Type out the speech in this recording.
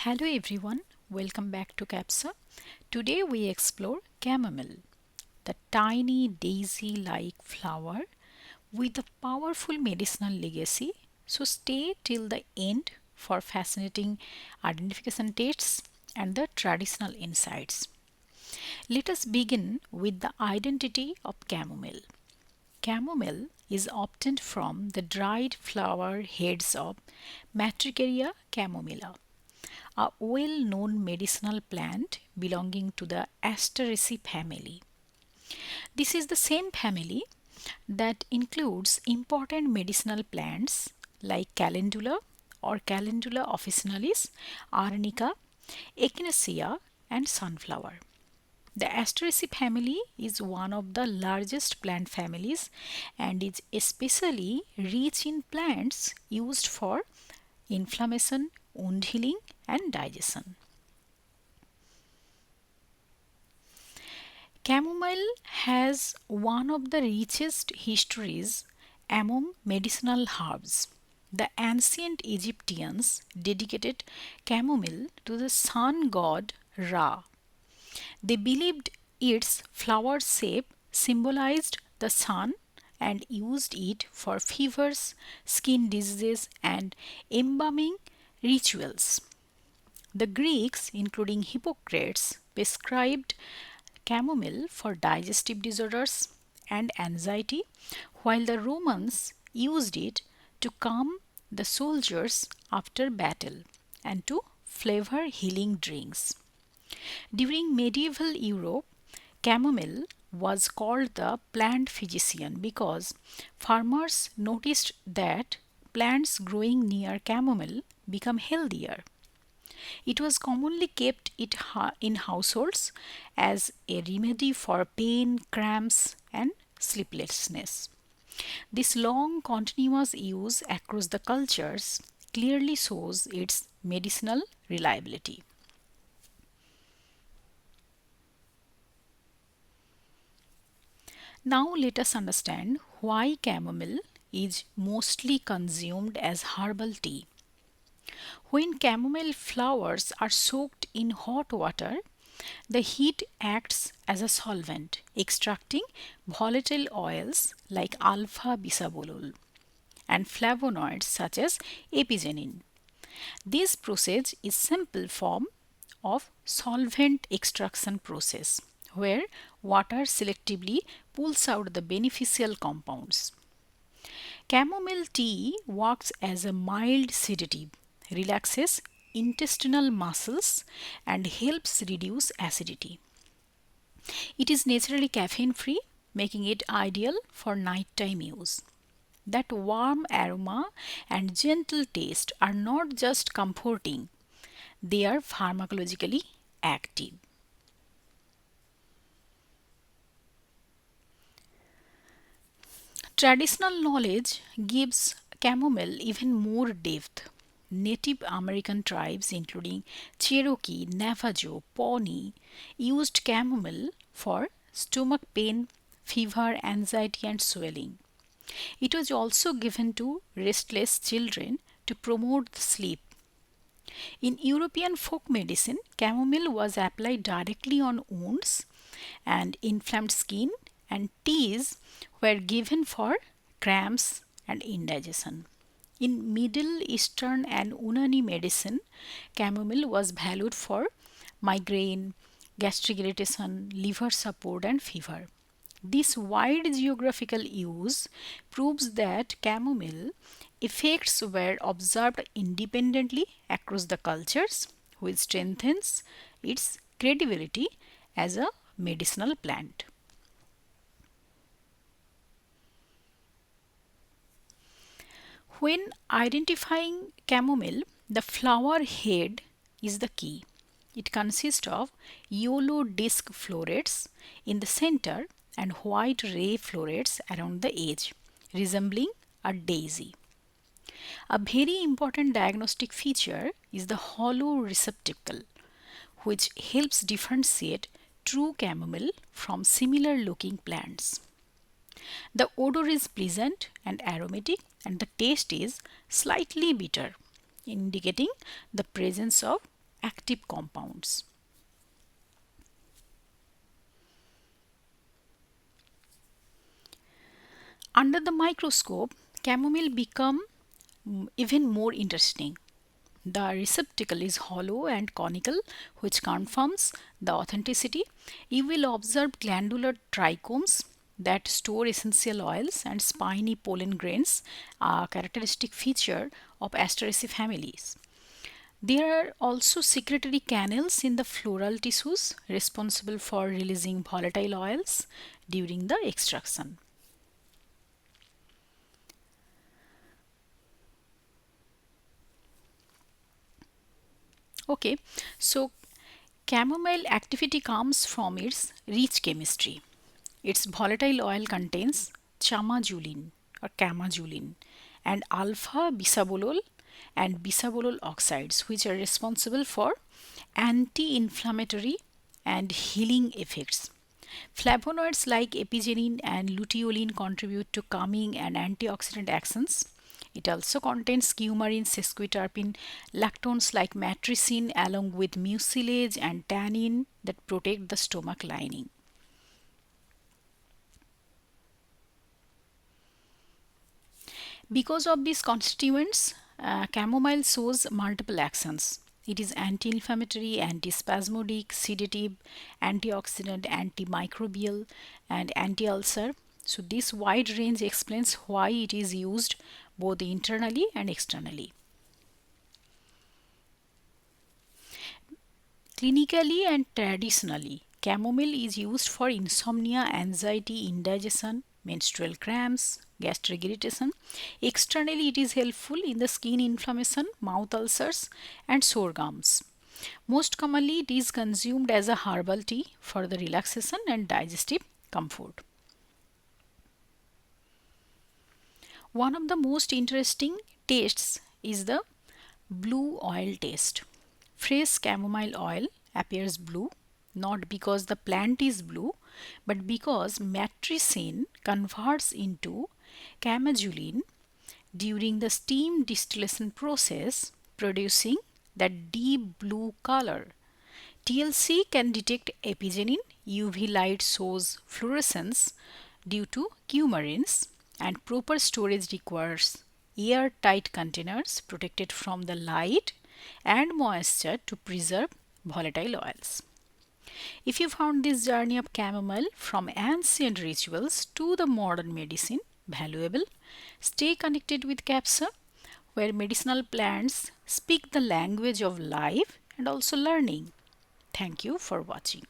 Hello everyone, welcome back to Capsa. Today we explore chamomile, the tiny daisy-like flower with a powerful medicinal legacy. So stay till the end for fascinating identification tests and the traditional insights. Let us begin with the identity of chamomile. Chamomile is obtained from the dried flower heads of Matricaria chamomilla, a well-known medicinal plant belonging to the Asteraceae family. This is the same family that includes important medicinal plants like calendula or calendula officinalis, arnica, echinacea, and sunflower. The Asteraceae family is one of the largest plant families and is especially rich in plants used for inflammation, wound healing, and digestion. Chamomile has one of the richest histories among medicinal herbs. The ancient Egyptians dedicated chamomile to the sun god Ra. They believed its flower shape symbolized the sun and used it for fevers, skin diseases, and embalming rituals. The Greeks, including Hippocrates, prescribed chamomile for digestive disorders and anxiety, while the Romans used it to calm the soldiers after battle and to flavor healing drinks. During medieval Europe, chamomile was called the plant physician because farmers noticed that plants growing near chamomile become healthier. It was commonly kept in households as a remedy for pain, cramps, and sleeplessness. This long continuous use across the cultures clearly shows its medicinal reliability. Now let us understand why chamomile is mostly consumed as herbal tea. When chamomile flowers are soaked in hot water, the heat acts as a solvent, extracting volatile oils like alpha-bisabolol and flavonoids such as apigenin. This process is simple form of solvent extraction process where water selectively pulls out the beneficial compounds. Chamomile tea works as a mild sedative, relaxes intestinal muscles and helps reduce acidity. It is naturally caffeine free, making it ideal for nighttime use. That warm aroma and gentle taste are not just comforting, they are pharmacologically active. Traditional knowledge gives chamomile even more depth. Native American tribes, including Cherokee, Navajo, Pawnee, used chamomile for stomach pain, fever, anxiety, and swelling. It was also given to restless children to promote sleep. In European folk medicine, chamomile was applied directly on wounds and inflamed skin, and teas were given for cramps and indigestion. In Middle Eastern and Unani medicine, chamomile was valued for migraine, gastric irritation, liver support, and fever. This wide geographical use proves that chamomile effects were observed independently across the cultures, which strengthens its credibility as a medicinal plant. When identifying chamomile, the flower head is the key. It consists of yellow disc florets in the center and white ray florets around the edge, resembling a daisy. A very important diagnostic feature is the hollow receptacle, which helps differentiate true chamomile from similar looking plants. The odor is pleasant and aromatic, and the taste is slightly bitter, indicating the presence of active compounds. Under the microscope, chamomile become even more interesting. The receptacle is hollow and conical, which confirms the authenticity. You will observe glandular trichomes that store essential oils and spiny pollen grains, a characteristic feature of Asteraceae families. There are also secretory canals in the floral tissues responsible for releasing volatile oils during the extraction. Okay, so chamomile activity comes from its rich chemistry. Its volatile oil contains chamazulene or camazulene and alpha-bisabolol and bisabolol oxides, which are responsible for anti-inflammatory and healing effects. Flavonoids like apigenin and luteolin contribute to calming and antioxidant actions. It also contains coumarin, sesquiterpene, lactones like matricin, along with mucilage and tannin that protect the stomach lining. Because of these constituents, chamomile shows multiple actions. It is anti-inflammatory, antispasmodic, sedative, antioxidant, antimicrobial, and anti-ulcer. So this wide range explains why it is used both internally and externally. Clinically and traditionally, chamomile is used for insomnia, anxiety, indigestion, menstrual cramps, gastric irritation. Externally, it is helpful in the skin inflammation, mouth ulcers, and sore gums. Most commonly, it is consumed as a herbal tea for the relaxation and digestive comfort. One of the most interesting tastes is the blue oil taste. Fresh chamomile oil appears blue not because the plant is blue but because matricin converts into chamazulene during the steam distillation process, producing that deep blue color. TLC can detect apigenin. UV light shows fluorescence due to coumarins, and proper storage requires airtight containers protected from the light and moisture to preserve volatile oils. If you found this journey of chamomile from ancient rituals to the modern medicine valuable, stay connected with Capsa, where medicinal plants speak the language of life and also learning. Thank you for watching.